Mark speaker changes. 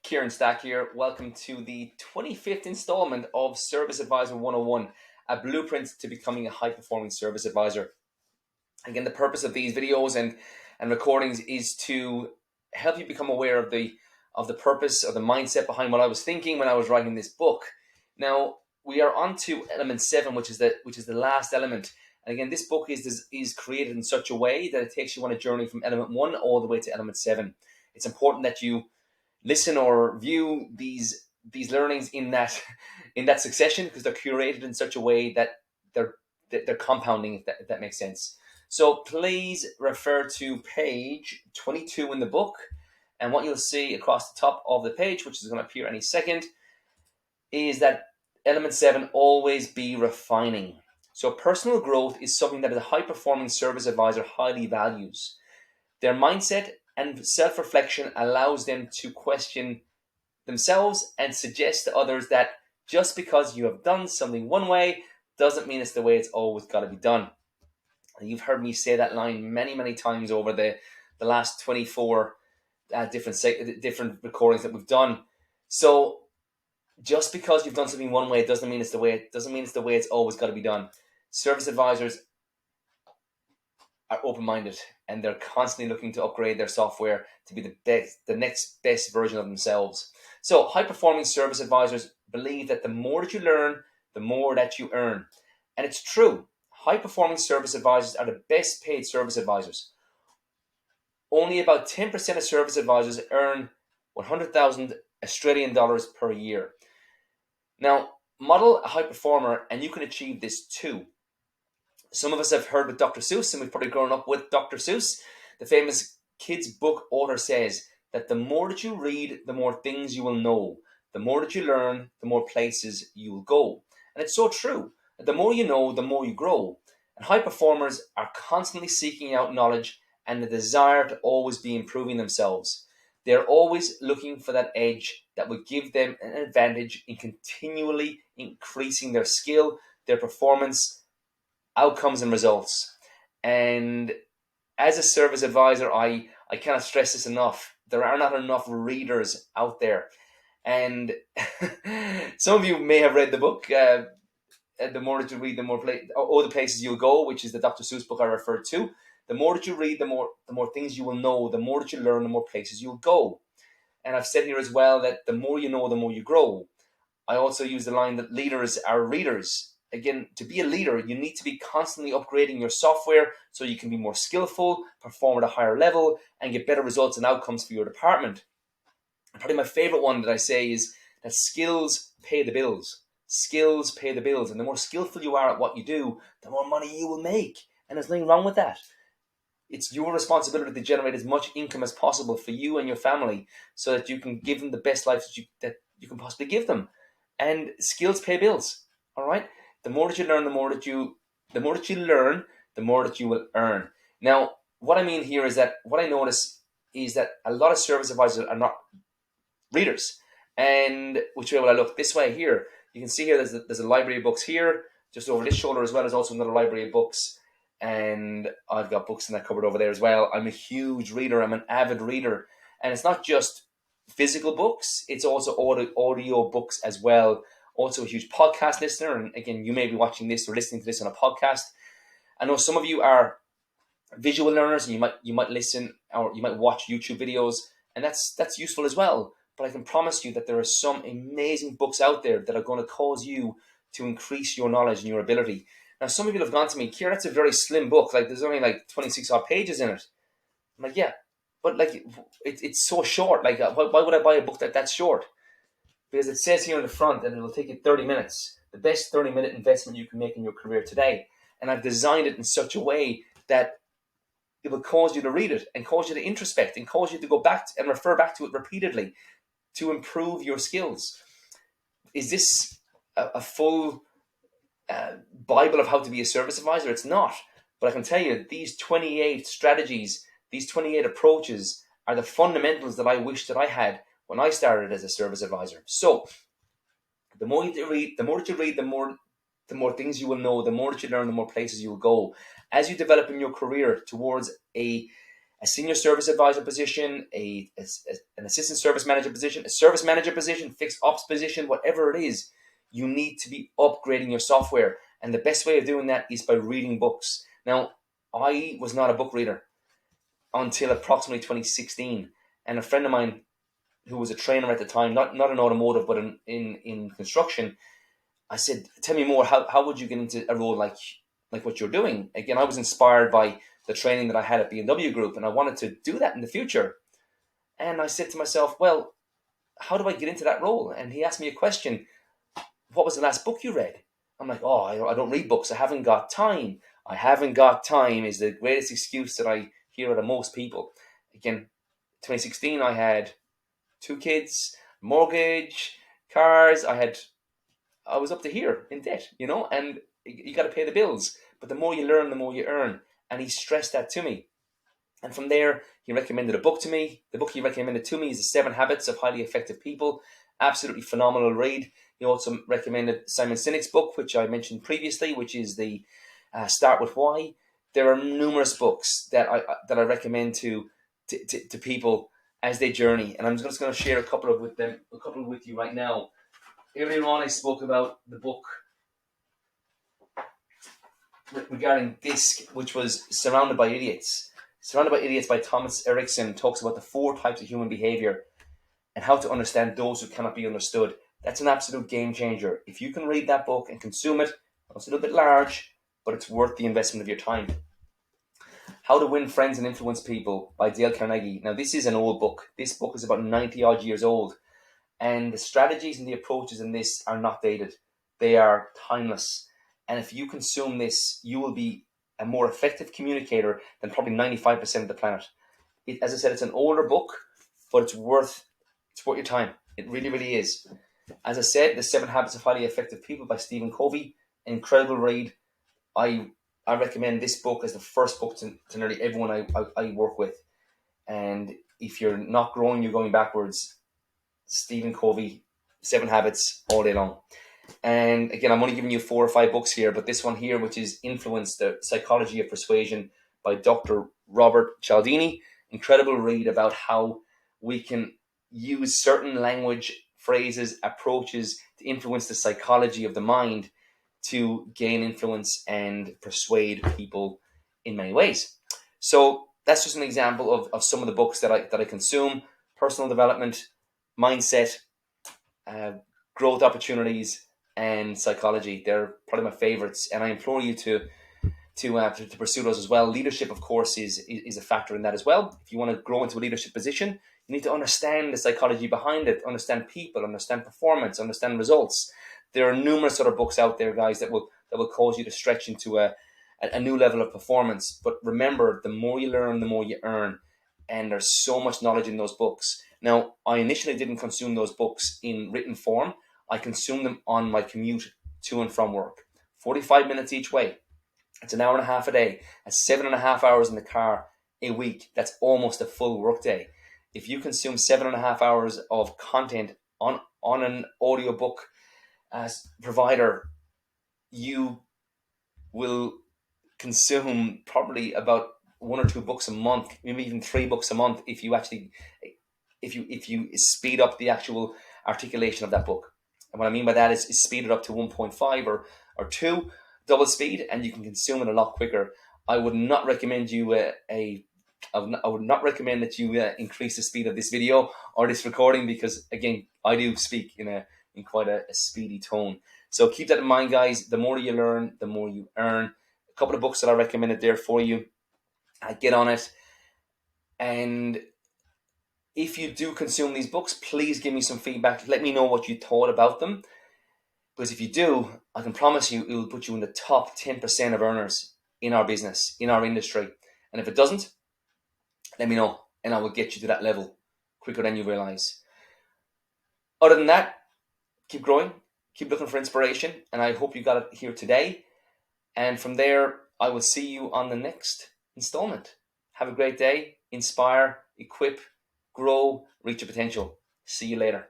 Speaker 1: Kieran Stack here. Welcome to the 25th installment of Service Advisor 101, a blueprint to becoming a high performing service advisor. Again, the purpose of these videos and recordings is to help you become aware of the purpose or the mindset behind what I was thinking when I was writing this book. Now, we are on to element 7, which is the last element. And again, this book is created in such a way that it takes you on a journey from element 1 all the way to element 7. It's important that you listen or view these learnings in that succession, because they're curated in such a way that they're compounding, if that makes sense. So please refer to page 22 in the book, and what you'll see across the top of the page, which is going to appear any second, is that element 7, always be refining. So personal growth is something that a high performing service advisor highly values. Their mindset and self-reflection allows them to question themselves and suggest to others that just because you have done something one way doesn't mean it's the way it's always got to be done. And you've heard me say that line many, many times over the last 24 different recordings that we've done. So just because you've done something one way doesn't mean it's the way it's always got to be done. Service advisors are open-minded, and they're constantly looking to upgrade their software to be the next best version of themselves. So high-performing service advisors believe that the more that you learn, the more that you earn. And it's true. High-performing service advisors are the best paid service advisors. Only about 10% of service advisors earn 100,000 Australian dollars per year. Now, model a high performer and you can achieve this too. Some of us have heard with Dr. Seuss, and we've probably grown up with Dr. Seuss. The famous kids' book author says that the more that you read, the more things you will know. The more that you learn, the more places you will go. And it's so true. The more you know, the more you grow. And high performers are constantly seeking out knowledge and the desire to always be improving themselves. They're always looking for that edge that would give them an advantage in continually increasing their skill, their performance, outcomes and results. And as a service advisor, I cannot stress this enough. There are not enough readers out there. And some of you may have read the book, The More That You Read, the the Places You'll Go, which is the Dr. Seuss book I referred to. The more that you read, the more things you will know. The more that you learn, the more places you'll go. And I've said here as well that the more you know, the more you grow. I also use the line that leaders are readers. Again, to be a leader, you need to be constantly upgrading your software so you can be more skillful, perform at a higher level, and get better results and outcomes for your department. And probably my favorite one that I say is that skills pay the bills. Skills pay the bills. And the more skillful you are at what you do, the more money you will make. And there's nothing wrong with that. It's your responsibility to generate as much income as possible for you and your family so that you can give them the best life that you can possibly give them. And skills pay bills. All right? The more that you learn, the more that you learn, the more that you will earn. Now, what I mean here is that what I notice is that a lot of service advisors are not readers. And which way will I look? This way here. You can see here there's a library of books here. Just over this shoulder as well is also another library of books. And I've got books in that cupboard over there as well. I'm a huge reader. I'm an avid reader. And it's not just physical books. It's also audio books as well. Also a huge podcast listener. And again, you may be watching this or listening to this on a podcast. I know some of you are visual learners, and you might listen or you might watch YouTube videos, and that's useful as well. But I can promise you that there are some amazing books out there that are going to cause you to increase your knowledge and your ability. Now, some of you have gone to me, Kieran, that's a very slim book. Like, there's only like 26 odd pages in it. I'm like, yeah, but like it's so short. Like, why would I buy a book that's short? Because it says here in the front that it will take you 30 minutes, the best 30-minute investment you can make in your career today. And I've designed it in such a way that it will cause you to read it and cause you to introspect and cause you to go back and refer back to it repeatedly to improve your skills. Is this a full Bible of how to be a service advisor? It's not. But I can tell you, these 28 strategies, these 28 approaches are the fundamentals that I wish that I had when I started as a service advisor. So the more you read, the more things you will know, the more that you learn, the more places you will go. As you develop in your career towards a a senior service advisor position, an assistant service manager position, a service manager position, fixed ops position, whatever it is, you need to be upgrading your software. And the best way of doing that is by reading books. Now, I was not a book reader until approximately 2016. And a friend of mine who was a trainer at the time, not in automotive, but in construction, I said, tell me more, how would you get into a role like what you're doing? Again, I was inspired by the training that I had at BMW Group, and I wanted to do that in the future. And I said to myself, well, how do I get into that role? And he asked me a question, what was the last book you read? I'm like, oh, I don't read books. I haven't got time. I haven't got time is the greatest excuse that I hear out of most people. Again, 2016, I had 2 kids, mortgage, cars. I was up to here in debt, and you got to pay the bills. But the more you learn, the more you earn. And he stressed that to me. And from there, he recommended a book to me. The book he recommended to me is The 7 Habits of Highly Effective People. Absolutely phenomenal read. He also recommended Simon Sinek's book, which I mentioned previously, which is the Start With Why. There are numerous books that I recommend to people as they journey, and I'm just going to share a couple with you right now. Earlier on, I spoke about the book regarding DISC, which was Surrounded by Idiots. Surrounded by Idiots by Thomas Erickson talks about the 4 types of human behavior and how to understand those who cannot be understood. That's an absolute game changer. If you can read that book and consume it, it's a little bit large, but it's worth the investment of your time. How to Win Friends and Influence People by Dale Carnegie. Now, this is an old book. This book is about 90 odd years old. And the strategies and the approaches in this are not dated. They are timeless. And if you consume this, you will be a more effective communicator than probably 95% of the planet. As I said, it's an older book, but it's worth your time. It really, really is. As I said, The 7 Habits of Highly Effective People by Stephen Covey. Incredible read. I recommend this book as the first book to nearly everyone I work with. And if you're not growing, you're going backwards. Stephen Covey, 7 Habits, all day long. And again, I'm only giving you 4 or 5 books here, but this one here, which is Influence, The Psychology of Persuasion by Dr. Robert Cialdini. Incredible read about how we can use certain language, phrases, approaches to influence the psychology of the mind to gain influence and persuade people in many ways. So that's just an example of some of the books that I consume. Personal development, mindset, growth opportunities, and psychology. They're probably my favorites, and I implore you to pursue those as well. Leadership, of course, is a factor in that as well. If you want to grow into a leadership position, you need to understand the psychology behind it, understand people, understand performance, understand results. There are numerous other books out there, guys, that will cause you to stretch into a new level of performance. But remember, the more you learn, the more you earn. And there's so much knowledge in those books. Now, I initially didn't consume those books in written form. I consumed them on my commute to and from work. 45 minutes each way. It's an hour and a half a day. That's 7.5 hours in the car a week. That's almost a full work day. If you consume 7.5 hours of content on an audiobook as provider, you will consume probably about 1 or 2 books a month, maybe even 3 books a month if you speed up the actual articulation of that book. And what I mean by that is speed it up to 1.5 or 2 double speed, and you can consume it a lot quicker. I would not recommend you I would not recommend that you increase the speed of this video or this recording, because again, I do speak in quite a speedy tone. So keep that in mind, guys. The more you learn, the more you earn. A couple of books that I recommended there for you. Get on it. And if you do consume these books, please give me some feedback. Let me know what you thought about them. Because if you do, I can promise you it will put you in the top 10% of earners in our business, in our industry. And if it doesn't, let me know, and I will get you to that level quicker than you realize. Other than that, keep growing, keep looking for inspiration, and I hope you got it here today. And from there, I will see you on the next installment. Have a great day. Inspire, equip, grow, reach your potential. See you later.